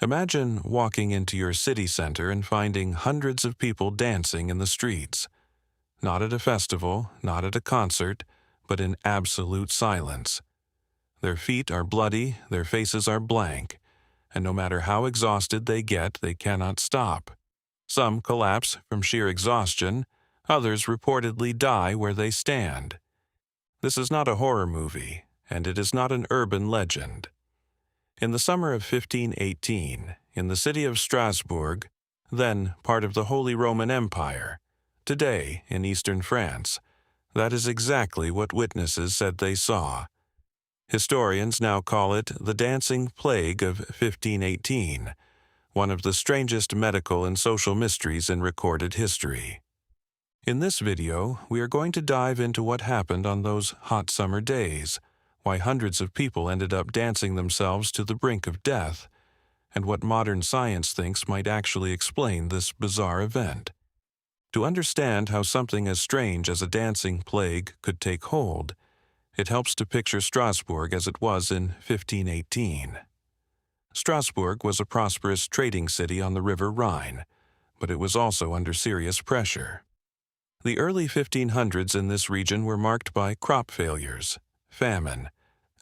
Imagine walking into your city center and finding hundreds of people dancing in the streets. Not at a festival, not at a concert, but in absolute silence. Their feet are bloody, their faces are blank, and no matter how exhausted they get, they cannot stop. Some collapse from sheer exhaustion, others reportedly die where they stand. This is not a horror movie, and it is not an urban legend. In the summer of 1518, in the city of Strasbourg, then part of the Holy Roman Empire, today in eastern France, that is exactly what witnesses said they saw. Historians now call it the Dancing Plague of 1518, one of the strangest medical and social mysteries in recorded history. In this video, we are going to dive into what happened on those hot summer days, why hundreds of people ended up dancing themselves to the brink of death, and what modern science thinks might actually explain this bizarre event. To understand how something as strange as a dancing plague could take hold, it helps to picture Strasbourg as it was in 1518. Strasbourg was a prosperous trading city on the River Rhine, but it was also under serious pressure. The early 1500s in this region were marked by crop failures, famine,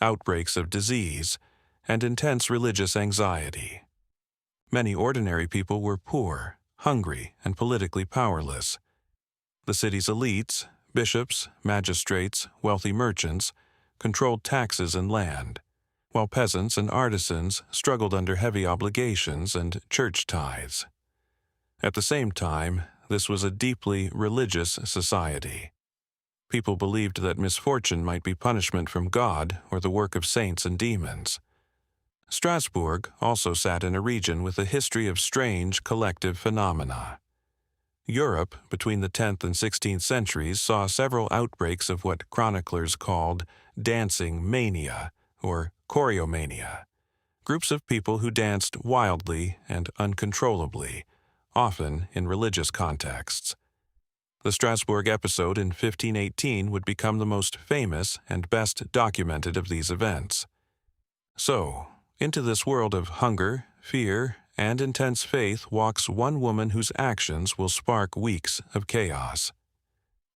outbreaks of disease, and intense religious anxiety. Many ordinary people were poor, hungry, and politically powerless. The city's elites, bishops, magistrates, wealthy merchants, controlled taxes and land, while peasants and artisans struggled under heavy obligations and church tithes. At the same time, this was a deeply religious society. People believed that misfortune might be punishment from God or the work of saints and demons. Strasbourg also sat in a region with a history of strange collective phenomena. Europe, between the 10th and 16th centuries, saw several outbreaks of what chroniclers called dancing mania or choreomania, groups of people who danced wildly and uncontrollably, often in religious contexts. The Strasbourg episode in 1518 would become the most famous and best documented of these events. So, into this world of hunger, fear, and intense faith walks one woman whose actions will spark weeks of chaos.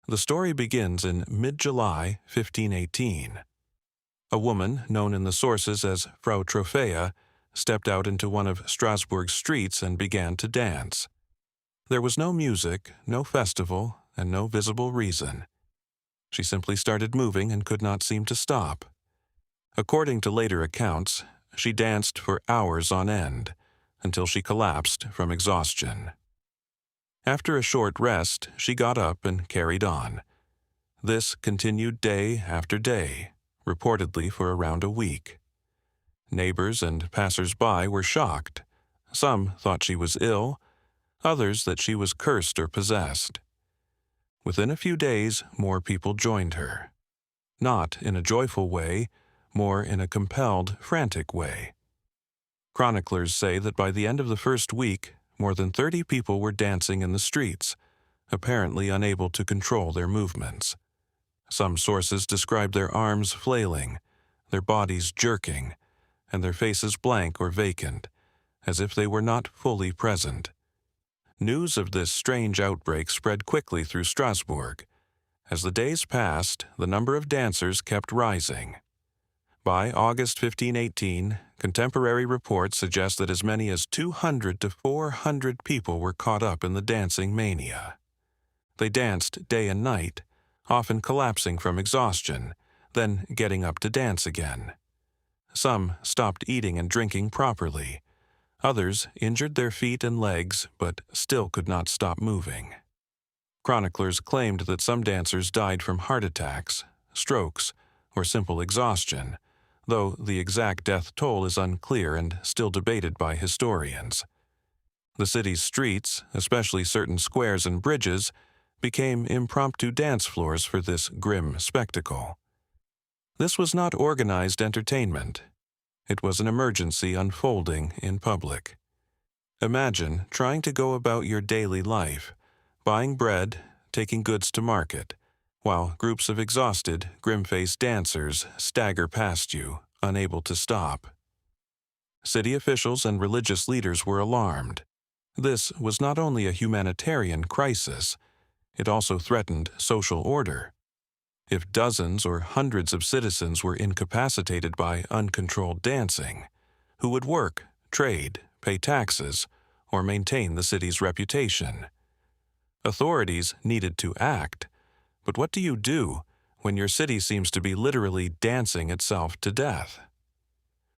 The story begins in mid-July 1518. A woman, known in the sources as Frau Troffea, stepped out into one of Strasbourg's streets and began to dance. There was no music, no festival, and no visible reason. She simply started moving and could not seem to stop. According to later accounts, she danced for hours on end, until she collapsed from exhaustion. After a short rest, she got up and carried on. This continued day after day, reportedly for around a week. Neighbors and passers-by were shocked. Some thought she was ill, others that she was cursed or possessed. Within a few days, more people joined her. Not in a joyful way, more in a compelled, frantic way. Chroniclers say that by the end of the first week, more than 30 people were dancing in the streets, apparently unable to control their movements. Some sources describe their arms flailing, their bodies jerking, and their faces blank or vacant, as if they were not fully present. News of this strange outbreak spread quickly through Strasbourg. As the days passed, the number of dancers kept rising. By August 1518, contemporary reports suggest that as many as 200 to 400 people were caught up in the dancing mania. They danced day and night, often collapsing from exhaustion, then getting up to dance again. Some stopped eating and drinking properly. Others injured their feet and legs, but still could not stop moving. Chroniclers claimed that some dancers died from heart attacks, strokes, or simple exhaustion, though the exact death toll is unclear and still debated by historians. The city's streets, especially certain squares and bridges, became impromptu dance floors for this grim spectacle. This was not organized entertainment. It was an emergency unfolding in public. Imagine trying to go about your daily life, buying bread, taking goods to market, while groups of exhausted, grim-faced dancers stagger past you, unable to stop. City officials and religious leaders were alarmed. This was not only a humanitarian crisis, it also threatened social order. If dozens or hundreds of citizens were incapacitated by uncontrolled dancing, who would work, trade, pay taxes, or maintain the city's reputation? Authorities needed to act, but what do you do when your city seems to be literally dancing itself to death?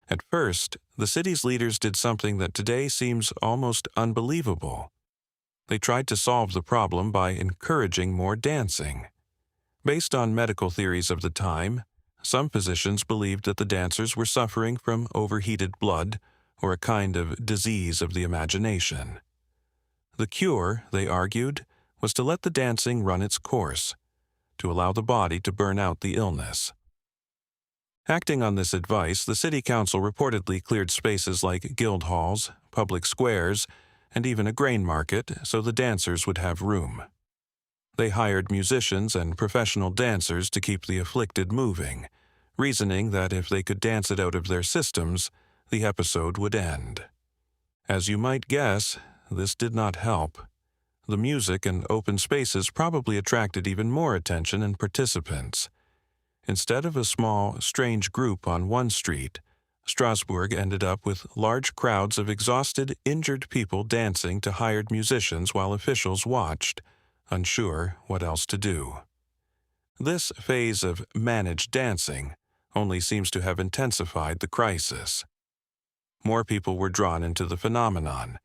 At first, the city's leaders did something that today seems almost unbelievable. They tried to solve the problem by encouraging more dancing. Based on medical theories of the time, some physicians believed that the dancers were suffering from overheated blood or a kind of disease of the imagination. The cure, they argued, was to let the dancing run its course, to allow the body to burn out the illness. Acting on this advice, the city council reportedly cleared spaces like guild halls, public squares, and even a grain market so the dancers would have room. They hired musicians and professional dancers to keep the afflicted moving, reasoning that if they could dance it out of their systems, the episode would end. As you might guess, this did not help. The music and open spaces probably attracted even more attention and participants. Instead of a small, strange group on one street, Strasbourg ended up with large crowds of exhausted, injured people dancing to hired musicians while officials watched, unsure what else to do. This phase of managed dancing only seems to have intensified the crisis. More people were drawn into the phenomenon,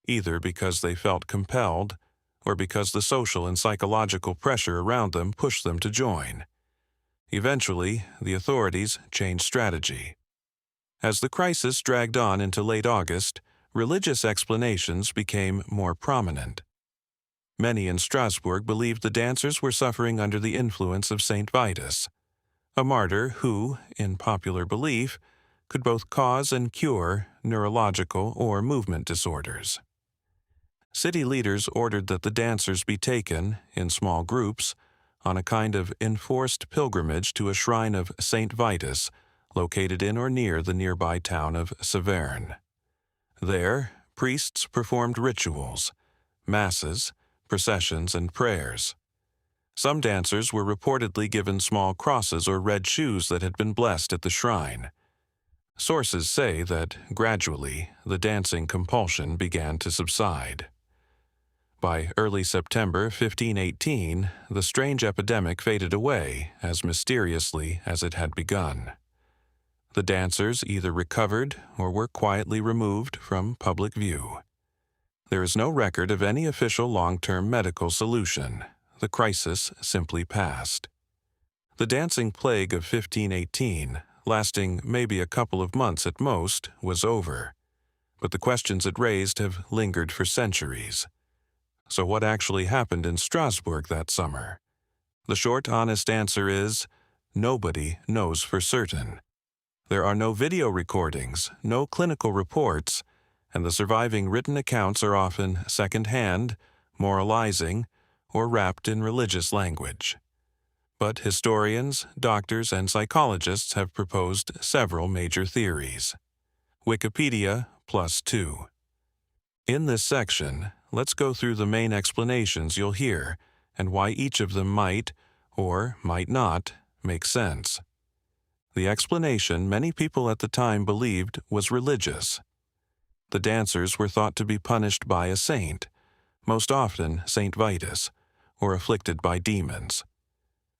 either because they felt compelled or because the social and psychological pressure around them pushed them to join. Eventually, the authorities changed strategy. As the crisis dragged on into late August, religious explanations became more prominent. Many in Strasbourg believed the dancers were suffering under the influence of Saint Vitus, a martyr who, in popular belief, could both cause and cure neurological or movement disorders. City leaders ordered that the dancers be taken, in small groups, on a kind of enforced pilgrimage to a shrine of Saint Vitus, located in or near the nearby town of Saverne. There, priests performed rituals, masses, processions, and prayers. Some dancers were reportedly given small crosses or red shoes that had been blessed at the shrine. Sources say that, gradually, the dancing compulsion began to subside. By early September 1518, the strange epidemic faded away as mysteriously as it had begun. The dancers either recovered or were quietly removed from public view. There is no record of any official long-term medical solution. The crisis simply passed. The dancing plague of 1518, lasting maybe a couple of months at most, was over. But the questions it raised have lingered for centuries. So what actually happened in Strasbourg that summer? The short, honest answer is, nobody knows for certain. There are no video recordings, no clinical reports, and the surviving written accounts are often second-hand, moralizing, or wrapped in religious language. But historians, doctors, and psychologists have proposed several major theories. Wikipedia +2. In this section, let's go through the main explanations you'll hear and why each of them might, or might not, make sense. The explanation many people at the time believed was religious. The dancers were thought to be punished by a saint, most often Saint Vitus, or afflicted by demons.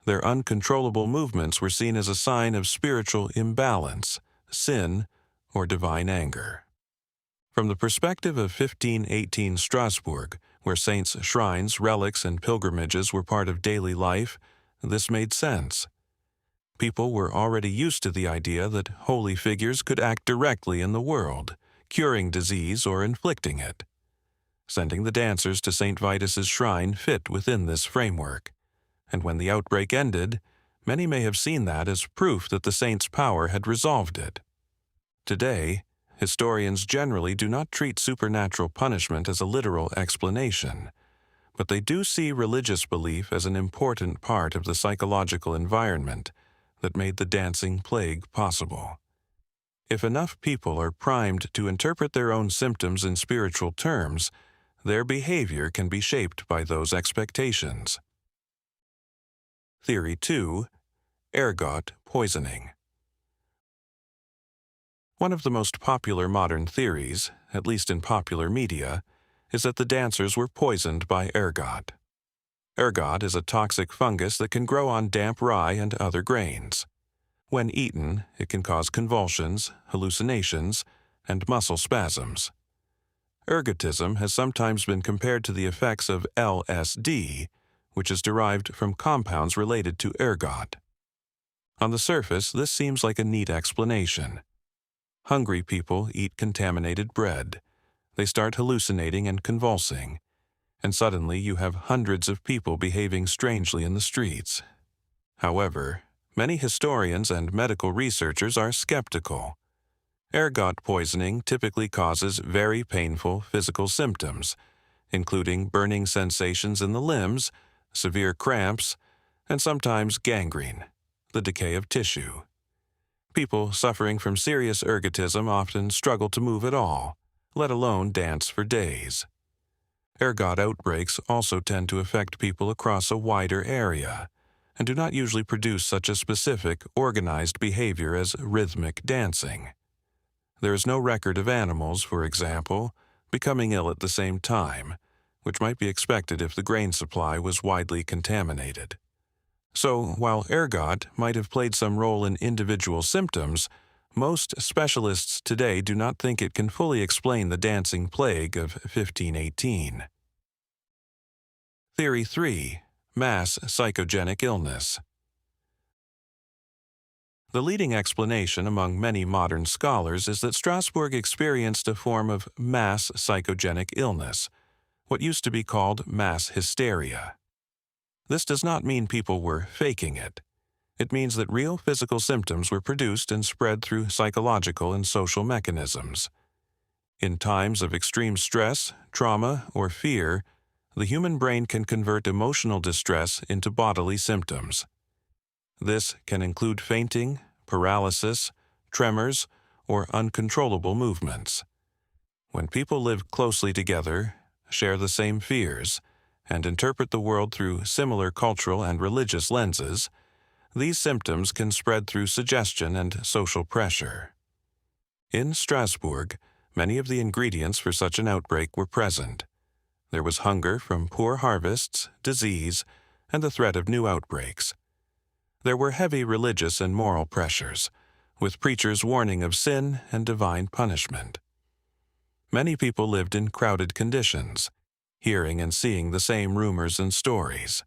Their uncontrollable movements were seen as a sign of spiritual imbalance, sin, or divine anger. From the perspective of 1518 Strasbourg, where saints' shrines, relics, and pilgrimages were part of daily life, this made sense. People were already used to the idea that holy figures could act directly in the world, curing disease or inflicting it. Sending the dancers to St. Vitus's shrine fit within this framework, and when the outbreak ended, many may have seen that as proof that the saint's power had resolved it. Today, historians generally do not treat supernatural punishment as a literal explanation, but they do see religious belief as an important part of the psychological environment that made the dancing plague possible. If enough people are primed to interpret their own symptoms in spiritual terms, their behavior can be shaped by those expectations. Theory 2. Ergot poisoning. One of the most popular modern theories, at least in popular media, is that the dancers were poisoned by ergot. Ergot is a toxic fungus that can grow on damp rye and other grains. When eaten, it can cause convulsions, hallucinations, and muscle spasms. Ergotism has sometimes been compared to the effects of LSD, which is derived from compounds related to ergot. On the surface, this seems like a neat explanation. Hungry people eat contaminated bread. They start hallucinating and convulsing, and suddenly you have hundreds of people behaving strangely in the streets. However, many historians and medical researchers are skeptical. Ergot poisoning typically causes very painful physical symptoms, including burning sensations in the limbs, severe cramps, and sometimes gangrene, the decay of tissue. People suffering from serious ergotism often struggle to move at all, let alone dance for days. Ergot outbreaks also tend to affect people across a wider area, and do not usually produce such a specific, organized behavior as rhythmic dancing. There is no record of animals, for example, becoming ill at the same time, which might be expected if the grain supply was widely contaminated. So, while ergot might have played some role in individual symptoms, most specialists today do not think it can fully explain the dancing plague of 1518. Theory 3. Mass psychogenic illness. The leading explanation among many modern scholars is that Strasbourg experienced a form of mass psychogenic illness, what used to be called mass hysteria. This does not mean people were faking it. It means that real physical symptoms were produced and spread through psychological and social mechanisms. In times of extreme stress, trauma, or fear, the human brain can convert emotional distress into bodily symptoms. This can include fainting, paralysis, tremors, or uncontrollable movements. When people live closely together, share the same fears, and interpret the world through similar cultural and religious lenses, these symptoms can spread through suggestion and social pressure. In Strasbourg, many of the ingredients for such an outbreak were present. There was hunger from poor harvests, disease, and the threat of new outbreaks. There were heavy religious and moral pressures, with preachers warning of sin and divine punishment. Many people lived in crowded conditions, hearing and seeing the same rumors and stories.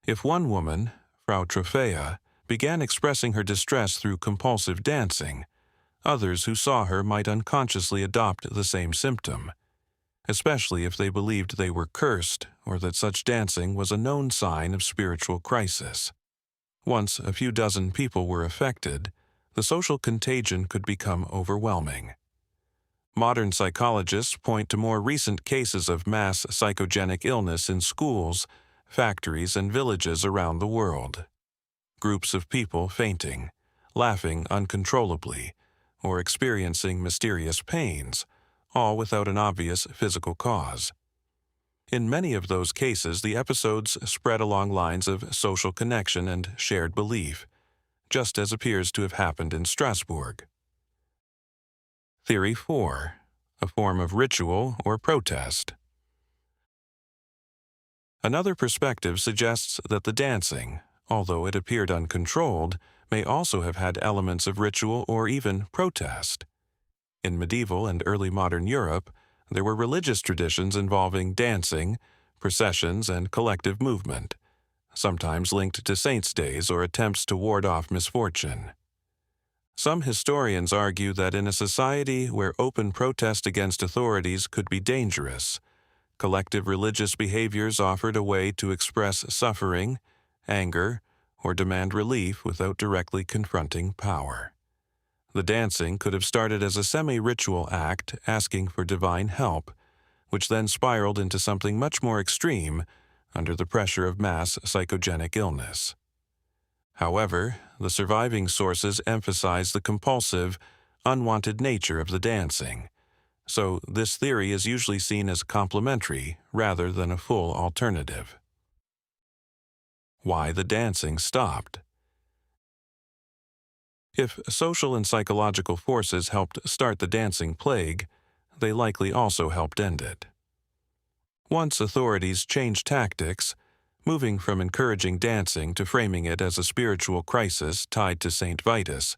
If one woman, Frau Troffea, began expressing her distress through compulsive dancing, others who saw her might unconsciously adopt the same symptom, especially if they believed they were cursed or that such dancing was a known sign of spiritual crisis. Once a few dozen people were affected, the social contagion could become overwhelming. Modern psychologists point to more recent cases of mass psychogenic illness in schools, factories, and villages around the world. Groups of people fainting, laughing uncontrollably, or experiencing mysterious pains, all without an obvious physical cause. In many of those cases, the episodes spread along lines of social connection and shared belief, just as appears to have happened in Strasbourg. Theory 4. A form of ritual or protest. Another perspective suggests that the dancing, although it appeared uncontrolled, may also have had elements of ritual or even protest. In medieval and early modern Europe, there were religious traditions involving dancing, processions, and collective movement, sometimes linked to saints' days or attempts to ward off misfortune. Some historians argue that in a society where open protest against authorities could be dangerous, collective religious behaviors offered a way to express suffering, anger, or demand relief without directly confronting power. The dancing could have started as a semi-ritual act asking for divine help, which then spiraled into something much more extreme under the pressure of mass psychogenic illness. However, the surviving sources emphasize the compulsive, unwanted nature of the dancing, so this theory is usually seen as complementary rather than a full alternative. Why the dancing stopped. If social and psychological forces helped start the dancing plague, they likely also helped end it. Once authorities changed tactics, moving from encouraging dancing to framing it as a spiritual crisis tied to St. Vitus,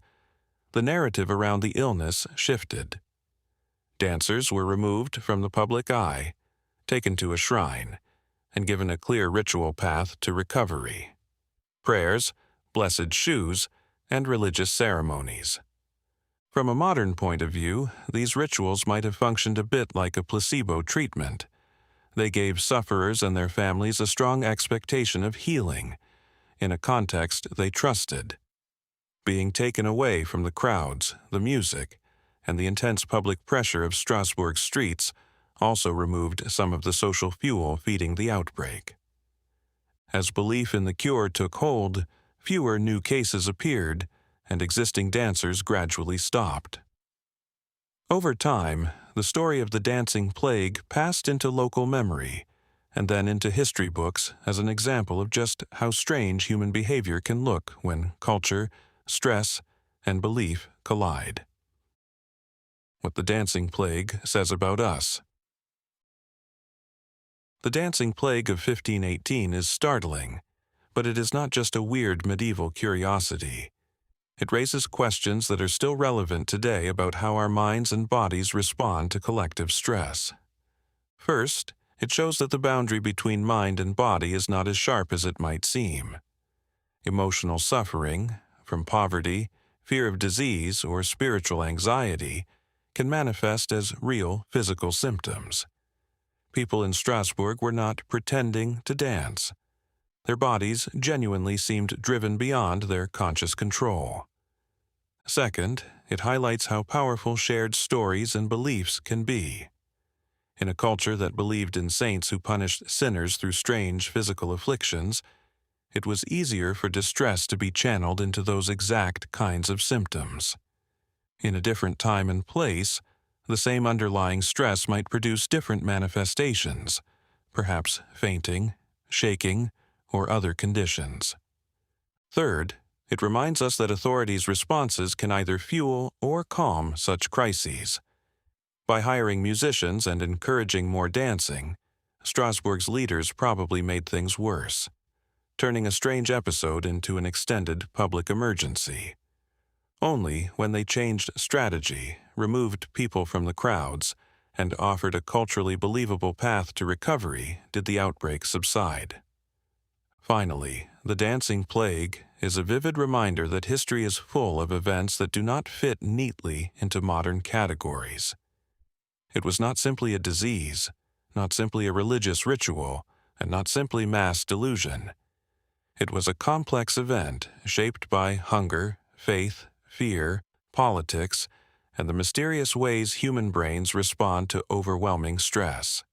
the narrative around the illness shifted. Dancers were removed from the public eye, taken to a shrine, and given a clear ritual path to recovery: prayers, blessed shoes, and religious ceremonies. From a modern point of view, these rituals might have functioned a bit like a placebo treatment. They gave sufferers and their families a strong expectation of healing, in a context they trusted. Being taken away from the crowds, the music, and the intense public pressure of Strasbourg's streets also removed some of the social fuel feeding the outbreak. As belief in the cure took hold, fewer new cases appeared, and existing dancers gradually stopped. Over time, the story of the dancing plague passed into local memory, and then into history books as an example of just how strange human behavior can look when culture, stress, and belief collide. What the dancing plague says about us. The dancing plague of 1518 is startling, but it is not just a weird medieval curiosity. It raises questions that are still relevant today about how our minds and bodies respond to collective stress. First, it shows that the boundary between mind and body is not as sharp as it might seem. Emotional suffering, from poverty, fear of disease, or spiritual anxiety, can manifest as real physical symptoms. People in Strasbourg were not pretending to dance. Their bodies genuinely seemed driven beyond their conscious control. Second, it highlights how powerful shared stories and beliefs can be. In a culture that believed in saints who punished sinners through strange physical afflictions, it was easier for distress to be channeled into those exact kinds of symptoms. In a different time and place, the same underlying stress might produce different manifestations, perhaps fainting, shaking, or other conditions. Third, it reminds us that authorities' responses can either fuel or calm such crises. By hiring musicians and encouraging more dancing, Strasbourg's leaders probably made things worse, turning a strange episode into an extended public emergency. Only when they changed strategy, removed people from the crowds, and offered a culturally believable path to recovery did the outbreak subside. Finally, the dancing plague is a vivid reminder that history is full of events that do not fit neatly into modern categories. It was not simply a disease, not simply a religious ritual, and not simply mass delusion. It was a complex event shaped by hunger, faith, fear, politics, and the mysterious ways human brains respond to overwhelming stress.